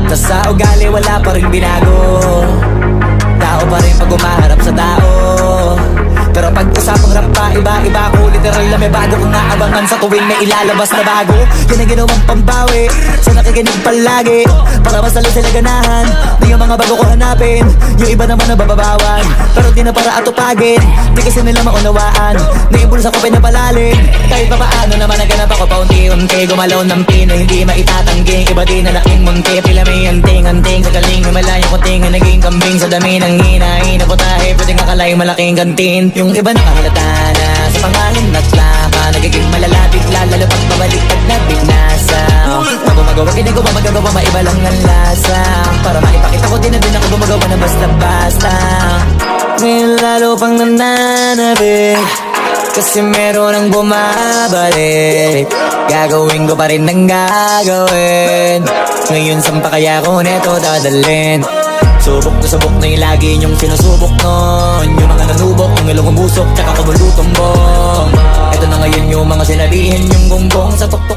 Tas sa ugali wala pa rin binago, tao pa rin pag umaharap sa tao. Pero pag usapang rap pa, iba-iba ko. Literal na may bago kong naabangan sa tuwing may ilalabas na bago. Yan ang ginawang pambawi sa nakikinig palagi, para masalo sila ganahan na yung mga bago ko hanapin. Yung iba naman nababawan, pero di na para atupagin. Di kasi nila maunawaan na yung bulsa ko pinapalalim. Kahit pa paano naman naganap ako paunti-unti, gumalaw ng pino, hindi maitatanggi. Iba din na laking munti, pila may anting-anting. Sa galing na malayong kunting na naging kambing. Sa dami ng hinahin na putahe, pwedeng akalay malaking gantin. Yung iba nakahalata na sa pangalan at laka, nagiging malalapit lalo pag pabaliktad na binasa. Pag gumagawa, hindi ko ba magagawa, maiba lang ang lasa. Para maipakita ko din na din ako gumagawa na basta-basta. Ngayon lalo pang nananabik, kasi meron ang bumabalik. Gagawin ko pa rin ang gagawin. Ngayon saan pa kaya ko neto dadalhin? Subok na subok na yung lagi niyong sinusubok nun. Yung mga nanubok, yung ilong umusok, tsaka kumulutong bong. Ito na ngayon yung mga sinabihin yung gonggong sa tuktok.